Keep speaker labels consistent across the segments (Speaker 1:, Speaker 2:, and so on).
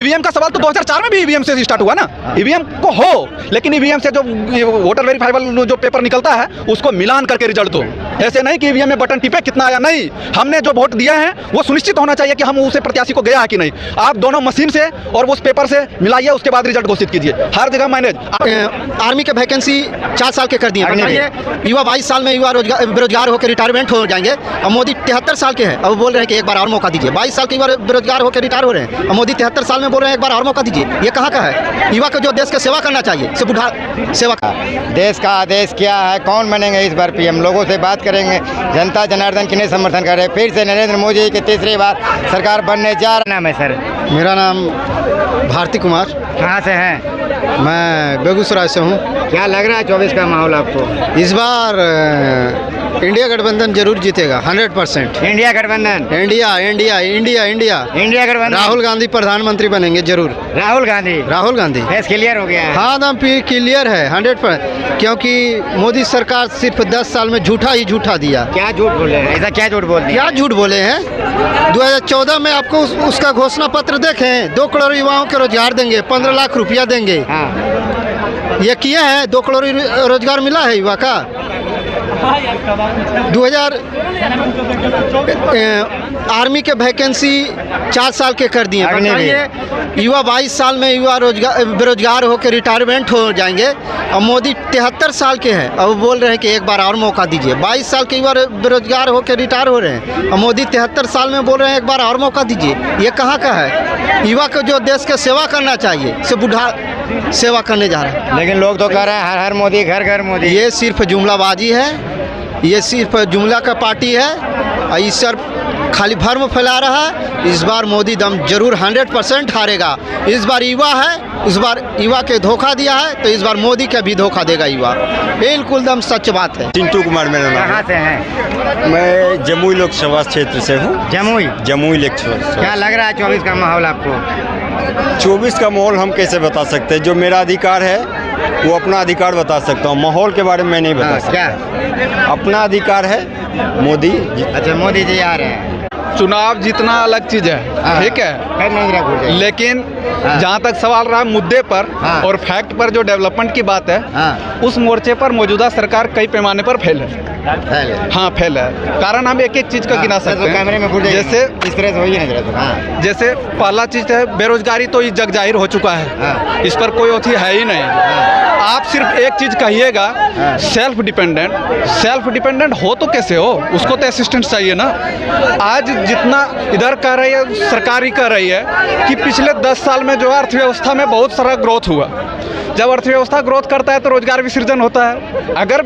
Speaker 1: EVM का सवाल तो 2004 में भी ईवीएम से स्टार्ट हुआ ना। ईवीएम को हो, लेकिन ईवीएम से जो वोटर वेरीफाइबल जो पेपर निकलता है उसको मिलान करके रिजल्ट दो। ऐसे नहीं कि ईवीएम में बटन टिपे कितना आया, नहीं। हमने जो वोट दिया है वो सुनिश्चित होना चाहिए कि हम उसे प्रत्याशी को गया है कि नहीं। आप दोनों मशीन से और उस पेपर से मिलाइए, उसके बाद रिजल्ट घोषित कीजिए। हर जगह मैनेज।
Speaker 2: आर्मी के वैकेंसी 4 साल के कर दिए। युवा 22 साल में युवा बेरोजगार होकर रिटायरमेंट हो जाएंगे और मोदी 73 साल के हैं। अब बोल रहे हैं कि एक बार और मौका दीजिए। 22 साल के युवा बेरोजगार होकर रिटायर हो रहे हैं और मोदी 73 साल में बोल रहे हैं एक बार और मौका दीजिए। ये कहाँ का है? युवा को जो देश की सेवा करना चाहिए, से बुढ़ा सेवा का
Speaker 3: देश का आदेश क्या है, कौन बनेंगे इस बार पीएम, लोगों से बात करेंगे। जनता जनार्दन किन्हें समर्थन कर रहे हैं। फिर से नरेंद्र मोदी की तीसरी बार सरकार बनने जा रहा। नाम है सर?
Speaker 2: मेरा नाम भारती कुमार।
Speaker 3: कहाँ से हैं?
Speaker 2: मैं बेगूसराय से हूँ।
Speaker 3: क्या लग रहा है 24 का माहौल आपको?
Speaker 2: इस बार इंडिया गठबंधन जरूर जीतेगा 100%।
Speaker 3: इंडिया गठबंधन?
Speaker 2: India India India India
Speaker 3: India गठबंधन।
Speaker 2: राहुल गांधी प्रधानमंत्री बनेंगे जरूर।
Speaker 3: राहुल गांधी
Speaker 2: फेस
Speaker 3: क्लियर हो गया है?
Speaker 2: हाँ, दम क्लियर है 100%। क्योंकि मोदी सरकार सिर्फ 10 साल में झूठा ही झूठा दिया।
Speaker 3: क्या झूठ बोले हैं? ऐसा क्या झूठ बोल दिया?
Speaker 2: क्या झूठ बोले हैं? 2014 में आपको उसका घोषणा पत्र देखें, 2 करोड़ युवाओं को रोजगार देंगे, 15 लाख रुपया देंगे।
Speaker 3: हाँ।
Speaker 2: ये किया है? 2 करोड़ रोजगार मिला है युवा का। 2000 आर्मी के वैकेंसी 4 साल के कर दिए। युवा 22 साल में युवा बेरोजगार होकर रिटायरमेंट हो जाएंगे और मोदी 73 साल के हैं। अब बोल रहे हैं कि एक बार और मौका दीजिए। 22 साल के युवा बेरोजगार होकर रिटायर हो रहे हैं और मोदी 73 साल में बोल रहे हैं एक बार और मौका दीजिए। ये कहाँ का है? युवा को जो देश की सेवा करना चाहिए, से बुढ़ा सेवा करने जा रहा है।
Speaker 3: लेकिन लोग तो कह रहे हैं हर हर मोदी, घर घर मोदी।
Speaker 2: ये सिर्फ जुमलाबाजी है, ये सिर्फ जुमला का पार्टी है और इस सर खाली भ्रम फैला रहा है। इस बार मोदी दम जरूर 100% हारेगा। इस बार युवा है, इस बार युवा के धोखा दिया है तो इस बार मोदी का भी धोखा देगा युवा। बिल्कुल दम सच बात है।
Speaker 4: चिंटू कुमार मेरा नाम।
Speaker 3: कहाँ से हैं?
Speaker 4: मैं जमुई लोकसभा क्षेत्र से हूँ। जमुई लोकसभा।
Speaker 3: क्या लग रहा है 24 का माहौल आपको?
Speaker 4: 24 का माहौल हम कैसे बता सकते हैं? जो मेरा अधिकार है वो अपना अधिकार बता सकता हूँ, माहौल के बारे में मैं नहीं बता सकता।
Speaker 3: क्या
Speaker 4: अपना अधिकार है मोदी।
Speaker 3: अच्छा, मोदी जी आ रहे हैं।
Speaker 1: चुनाव जीतना अलग चीज है, ठीक है, लेकिन जहाँ तक सवाल रहा मुद्दे पर और फैक्ट पर, जो डेवलपमेंट की बात है, उस मोर्चे पर मौजूदा सरकार कई पैमाने पर फेल है। हाँ, फेल है। कारण हम एक एक चीज का गिना सकते हैं।
Speaker 3: कैमरे में
Speaker 1: जैसे
Speaker 3: इस तरह से होइए ना।
Speaker 1: जैसे पहला चीज है बेरोजगारी, तो ये जग जाहिर हो चुका है, इस पर कोई अथी है ही नहीं। आप सिर्फ एक चीज कहिएगा, सेल्फ डिपेंडेंट हो तो कैसे हो? उसको तो असिस्टेंट चाहिए ना। आज जितना इधर कह रही है, सरकार ही कह रही है कि पिछले 10 साल में जो अर्थव्यवस्था में बहुत सारा ग्रोथ हुआ। जब अर्थव्यवस्था ग्रोथ करता है तो रोजगार भी सृजन होता है। अगर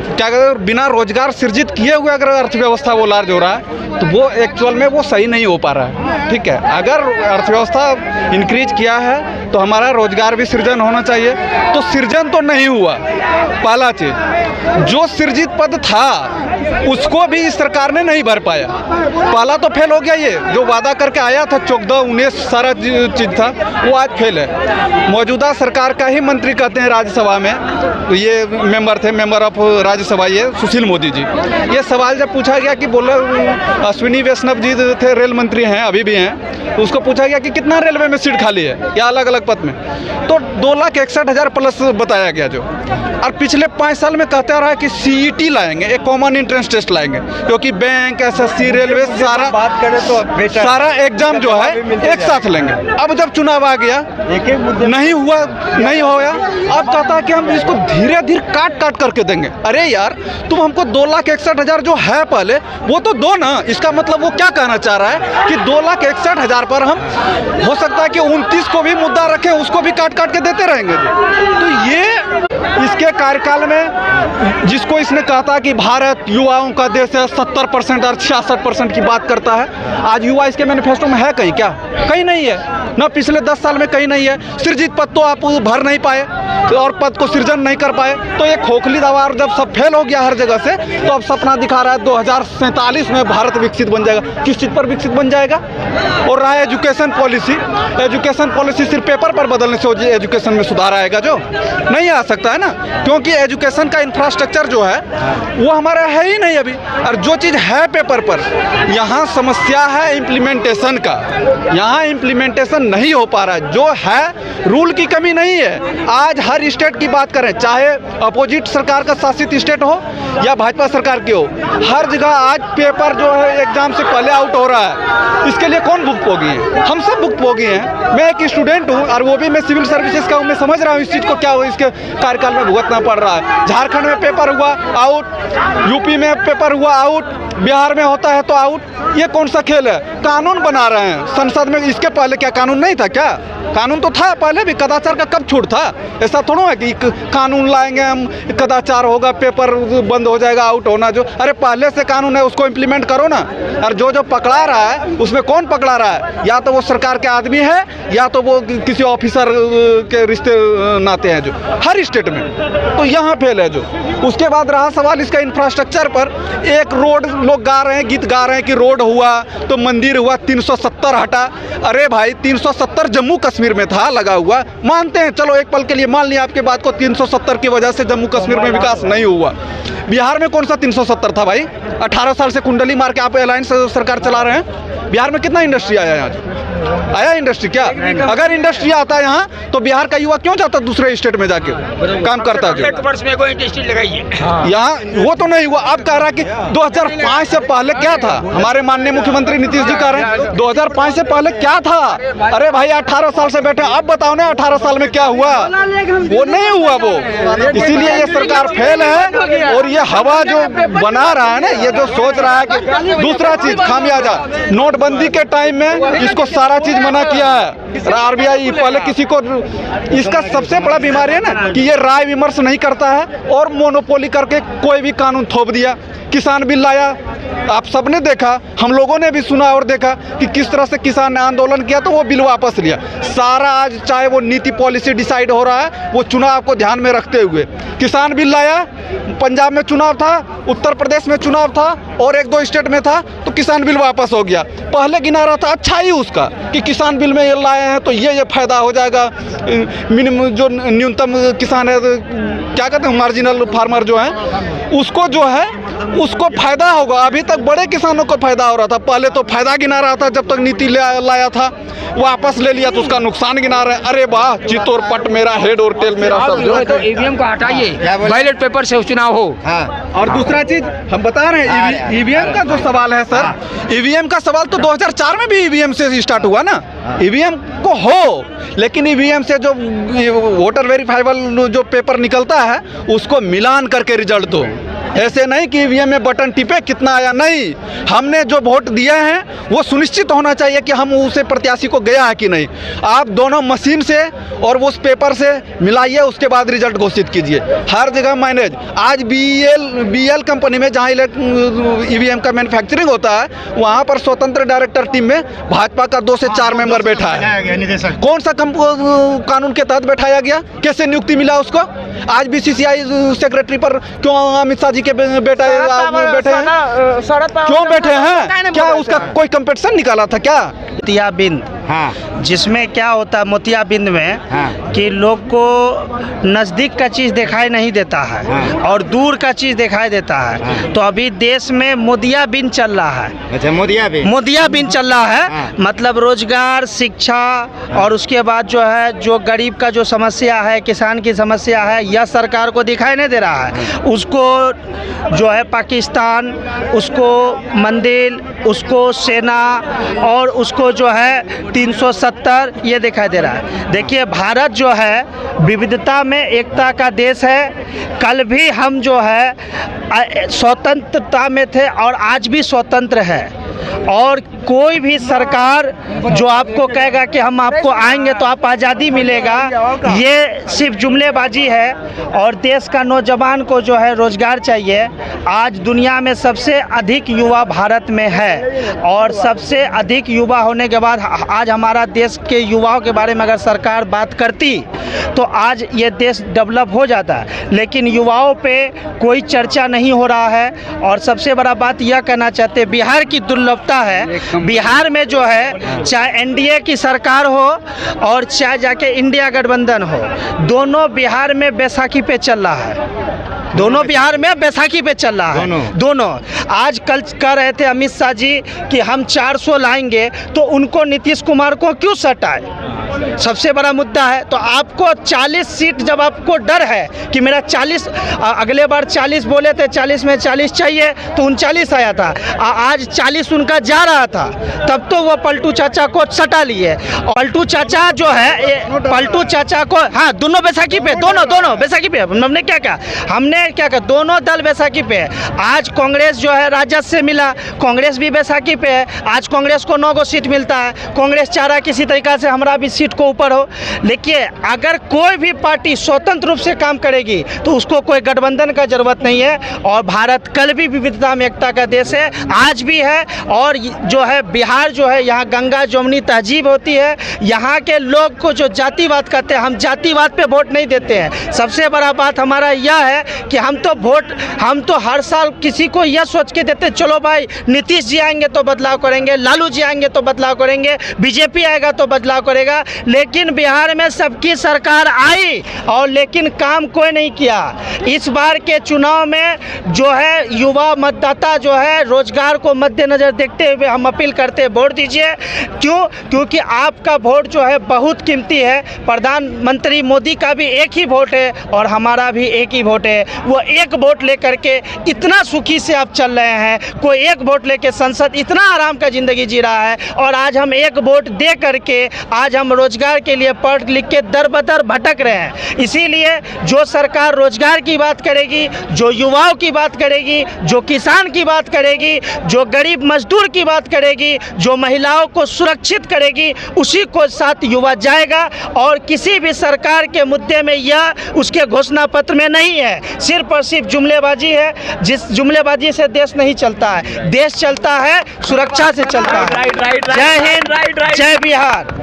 Speaker 1: क्या कहते बिना रोजगार सृजित किए हुए अगर अर्थव्यवस्था वो लार्ज हो रहा है तो वो एक्चुअल में वो सही नहीं हो पा रहा है, ठीक है। अगर अर्थव्यवस्था इंक्रीज किया है तो हमारा रोजगार भी सृजन होना चाहिए। तो सृजन तो नहीं हुआ। पहला चीज, जो सृजित पद था उसको भी इस सरकार ने नहीं भर पाया। पहला तो फेल हो गया। ये जो वादा करके आया था 14-19 सारा चीज था, वो आज फेल है। मौजूदा सरकार का ही मंत्री कहते हैं राज्यसभा में, ये मेंबर ऑफ राज्यसभा, ये सुशील मोदी जी। ये सवाल जब पूछा गया कि बोले अश्विनी वैष्णव जी थे, रेल मंत्री हैं, अभी भी हैं, तो उसको पूछा गया कि कितना रेलवे में सीट खाली है या अलग अलग पद में, तो 2,61,000 प्लस बताया गया जो। और पिछले 5 साल में कहता रहा कि CET लाएंगे, एक कॉमन एंट्रेंस टेस्ट लाएंगे, क्योंकि बैंक, SSC, रेलवे सारा
Speaker 4: बात करें तो
Speaker 1: सारा एग्जाम जो है एक साथ लेंगे। अब जब चुनाव आ गया नहीं हुआ, नहीं होया, अब कहता है कि हम इसको धीरे धीरे काट करके देंगे। अरे यार, तुम हमको 2,61,000 जो है पहले वो तो दो ना। इसका मतलब वो क्या कहना चाह रहा है कि 2,61,000 पर हम हो सकता है कि 29 को भी मुद्दा रखें, उसको भी काट के देते रहेंगे। तो ये इसके कार्यकाल में, जिसको इसने कहा था कि भारत युवाओं का देश है, 70% और 66% की बात करता है, आज युवा इसके मैनिफेस्टो में है कहीं? क्या कहीं नहीं है ना। पिछले 10 साल में कहीं नहीं है। सृजित पद तो आप भर नहीं पाए और पद को सृजन नहीं कर पाए। तो ये खोखली दवार जब सब फेल हो गया हर जगह से, तो अब सपना दिखा रहा है 2047 में भारत विकसित बन जाएगा। किस चीज़ पर विकसित बन जाएगा? और रहा एजुकेशन पॉलिसी सिर्फ पेपर पर बदलने से एजुकेशन में सुधार आएगा जो नहीं आ सकता है। है ना, क्योंकि एजुकेशन का इंफ्रास्ट्रक्चर जो है वो हमारा है ही नहीं अभी। और जो चीज़ है पेपर पर, यहाँ समस्या है इम्प्लीमेंटेशन का, यहाँ इम्प्लीमेंटेशन नहीं हो पा रहा है। जो है रूल की कमी नहीं है। आज हर स्टेट की बात करें, चाहे अपोजिट सरकार का शासित स्टेट हो या भाजपा सरकार की हो, हर जगह आज पेपर जो है एग्जाम से पहले आउट हो रहा है। इसके लिए कौन भुगतभोगी है? हम सब भुगतभोगी हैं। मैं एक स्टूडेंट हूँ और वो भी मैं सिविल सर्विसेज का हूँ। मैं समझ रहा हूँ इस चीज़ को क्या हो, इसके कार्यकाल में भुगतना पड़ रहा है। झारखंड में पेपर हुआ आउट, यूपी में पेपर हुआ आउट, बिहार में होता है तो आउट। ये कौन सा खेल है? कानून बना रहे हैं संसद में। इसके पहले क्या कानून नहीं था क्या? कानून तो था पहले भी। कदाचार का कब छूट था? ऐसा थोड़ा है कि कानून लाएंगे हम, कदाचार होगा, पेपर बंद हो जाएगा, आउट होना जो। अरे पहले से कानून है, उसको इम्प्लीमेंट करो ना। और जो पकड़ा रहा है उसमें कौन पकड़ा रहा है? या तो वो सरकार के आदमी है या तो वो किसी ऑफिसर के रिश्ते नाते हैं जो हर स्टेट में। तो यहाँ फेल है जो। उसके बाद रहा सवाल इसका इंफ्रास्ट्रक्चर पर। एक रोड लोग गा रहे हैं, गीत गा रहे हैं कि रोड हुआ तो मंदिर हुआ, 370 हटा। अरे भाई 370 जम्मू कश्मीर में था लगा हुआ, मानते हैं, चलो एक पल के लिए मान लिया आपके बात को। 370 की वजह से जम्मू कश्मीर में विकास नहीं हुआ। बिहार में कौन सा 370 था भाई? 18 साल से कुंडली मार के आप अलायंस सरकार चला रहे हैं। बिहार में कितना इंडस्ट्री आया यहाँ? आया इंडस्ट्री क्या? अगर इंडस्ट्री आता है यहाँ तो बिहार का युवा क्यों जाता दूसरे स्टेट में जाके काम करता है? यहाँ वो तो नहीं हुआ। अब कह रहा है कि 2005 से पहले क्या था? हमारे माननीय मुख्यमंत्री नीतीश जी कह रहे हैं 2005 से पहले क्या था? अरे भाई 18 साल से बैठे, अब बताओ ना 18 साल में क्या हुआ? वो नहीं हुआ वो। इसीलिए ये सरकार फेल है। और ये हवा जो बना रहा है ना, ये जो सोच रहा है कि दूसरा चीज खामियाजा, नोटबंदी के टाइम में इसको सारा चीज मना किया है आरबीआई। पहले किसी को, इसका सबसे बड़ा बीमारी है ना कि ये राय विमर्श नहीं करता है और मोनोपोली करके कोई भी कानून थोप दिया। किसान बिल लाया, आप सबने देखा, हम लोगों ने भी सुना और देखा कि किस तरह से किसान ने आंदोलन किया तो वो बिल वापस लिया। सारा आज चाहे वो नीति पॉलिसी डिसाइड हो रहा है वो चुनाव को ध्यान में रखते हुए। किसान बिल लाया, पंजाब में चुनाव था, उत्तर प्रदेश में चुनाव था और एक दो स्टेट में था, तो किसान बिल वापस हो गया। पहले गिना रहा था अच्छा ही उसका कि किसान बिल में ये लाए हैं तो ये फ़ायदा हो जाएगा। मिनिमम जो न्यूनतम किसान है, क्या कहते हैं, मार्जिनल फार्मर जो है, उसको जो है उसको फ़ायदा होगा। अभी तक बड़े किसानों को फ़ायदा हो रहा था। पहले तो फ़ायदा गिना रहा था जब तक नीति लाया था, वापस ले लिया तो उसका नुकसान गिना रहे। अरे वाह, चित और पट मेरा, हेड और टेल मेरा सब जो है।
Speaker 5: तो ईवीएम को हटाइए, बैलेट पेपर से चुनाव हो।
Speaker 1: और दूसरा चीज हम बता रहे हैं, ईवीएम का जो सवाल है सर, ईवीएम का सवाल तो 2004 में भी ईवीएम से स्टार्ट हुआ ना। ईवीएम को हो, लेकिन ईवीएम से जो वोटर वेरीफाइबल जो पेपर निकलता है उसको मिलान करके रिजल्ट दो। ऐसे नहीं कि ईवीएम में बटन टिपे कितना आया, नहीं। हमने जो वोट दिए हैं वो सुनिश्चित होना चाहिए कि हम उसे प्रत्याशी को गया है कि नहीं। आप दोनों मशीन से और उस पेपर से मिलाइए, उसके बाद रिजल्ट घोषित कीजिए। हर जगह मैनेज। आज बीएल कंपनी में जहाँ ईवीएम का मैन्युफैक्चरिंग होता है वहाँ पर स्वतंत्र डायरेक्टर टीम में भाजपा का 2 से 4 मेंबर बैठा है। कौन सा कानून के तहत बैठाया गया? कैसे नियुक्ति मिला उसको? आज बीसीसीआई सेक्रेटरी पर क्यों अमित शाह जी के बेटा बैठे हैं? क्यों बैठे हैं? क्या उसका कोई कंपटीशन निकाला था क्या?
Speaker 6: मोतियाबिंद, हाँ, जिसमें क्या होता है मोतियाबिंद में, हाँ, कि लोग को नज़दीक का चीज़ दिखाई नहीं देता है, हाँ, और दूर का चीज़ दिखाई देता है, हाँ। तो अभी देश में मोतियाबिंद चल रहा है। अच्छा, मोतियाबिंद चल रहा है, हाँ। मतलब रोजगार, शिक्षा, हाँ, और उसके बाद जो है जो गरीब का जो समस्या है, किसान की समस्या है, यह सरकार को दिखाई नहीं दे रहा है। हाँ। उसको जो है पाकिस्तान, उसको मंदिर, उसको सेना और उसको जो है 370 ये दिखाई दे रहा है। देखिए भारत जो है विविधता में एकता का देश है। कल भी हम जो है स्वतंत्रता में थे और आज भी स्वतंत्र है। और कोई भी सरकार जो आपको कहेगा कि हम आपको आएंगे तो आप आज़ादी मिलेगा, ये सिर्फ जुमलेबाजी है। और देश का नौजवान को जो है रोज़गार चाहिए। आज दुनिया में सबसे अधिक युवा भारत में है और सबसे अधिक युवा होने के बाद आज हमारा देश के युवाओं के बारे में अगर सरकार बात करती तो आज ये देश डेवलप हो जाता है। लेकिन युवाओं पे कोई चर्चा नहीं हो रहा है। और सबसे बड़ा बात यह कहना चाहते हैं, बिहार की दुर्लभता है, बिहार में जो है चाहे एनडीए की सरकार हो और चाहे जाके इंडिया गठबंधन हो, दोनों बिहार में बैसाखी पे चल रहा है। दोनों बिहार में बैसाखी पे चल रहा है। दोनों आज कल कह रहे थे अमित शाह जी कि हम 400 लाएंगे, तो उनको नीतीश कुमार को क्यों सटाए? सबसे बड़ा मुद्दा है। तो आपको 40 सीट, जब आपको डर है कि मेरा 40, अगले बार 40 बोले थे, 40 में 40 चाहिए, तो 39 आया था। आज 40 उनका जा रहा था, तब तो वो पलटू चाचा को सटा लिए। पलटू चाचा जो है, पलटू चाचा को, हाँ, दोनों बैसाखी पे, दोनों बैसाखी पे। हमने क्या कहा, दोनों दल बैसाखी पे है। आज कांग्रेस जो है राजद से मिला, कांग्रेस भी बैसाखी पे है। आज कांग्रेस को 9 सीट मिलता है। कांग्रेस चाह रहा किसी तरीका से हमारा भी सीट को ऊपर हो। लेकिन अगर कोई भी पार्टी स्वतंत्र रूप से काम करेगी तो उसको कोई गठबंधन का जरूरत नहीं है। और भारत कल भी विविधता में एकता का देश है, आज भी है। और जो है बिहार जो है, यहाँ गंगा जमुनी तहजीब होती है। यहाँ के लोग को जो जातिवाद कहते हैं, हम जातिवाद पे वोट नहीं देते हैं। सबसे बड़ा बात हमारा यह है कि हम तो हर साल किसी को यह सोच के देते, चलो भाई नीतीश जी आएंगे तो बदलाव करेंगे, लालू जी आएंगे तो बदलाव करेंगे, बीजेपी आएगा तो बदलाव करेगा। लेकिन बिहार में सबकी सरकार आई और लेकिन काम कोई नहीं किया। इस बार के चुनाव में जो है युवा मतदाता जो है, रोजगार को मद्देनजर देखते हुए हम अपील करते हैं, वोट दीजिए। क्यों? क्योंकि आपका वोट जो है बहुत कीमती है। प्रधानमंत्री मोदी का भी एक ही वोट है और हमारा भी एक ही वोट है। वो एक वोट लेकर के इतना सुखी से आप चल रहे हैं, कोई एक वोट लेके संसद इतना आराम का ज़िंदगी जी रहा है। और आज हम एक वोट दे करके आज हम रोजगार के लिए पढ़ लिख के दर बदर भटक रहे हैं। इसीलिए जो सरकार रोजगार की बात करेगी, जो युवाओं की बात करेगी, जो किसान की बात करेगी, जो गरीब मजदूर की बात करेगी, जो महिलाओं को सुरक्षित करेगी, उसी को साथ युवा जाएगा। और किसी भी सरकार के मुद्दे में यह उसके घोषणा पत्र में नहीं है, सिर्फ और सिर्फ जुमलेबाजी है। जिस जुमलेबाजी से देश नहीं चलता है, देश चलता है सुरक्षा से चलता है। जय हिंद, जय बिहार।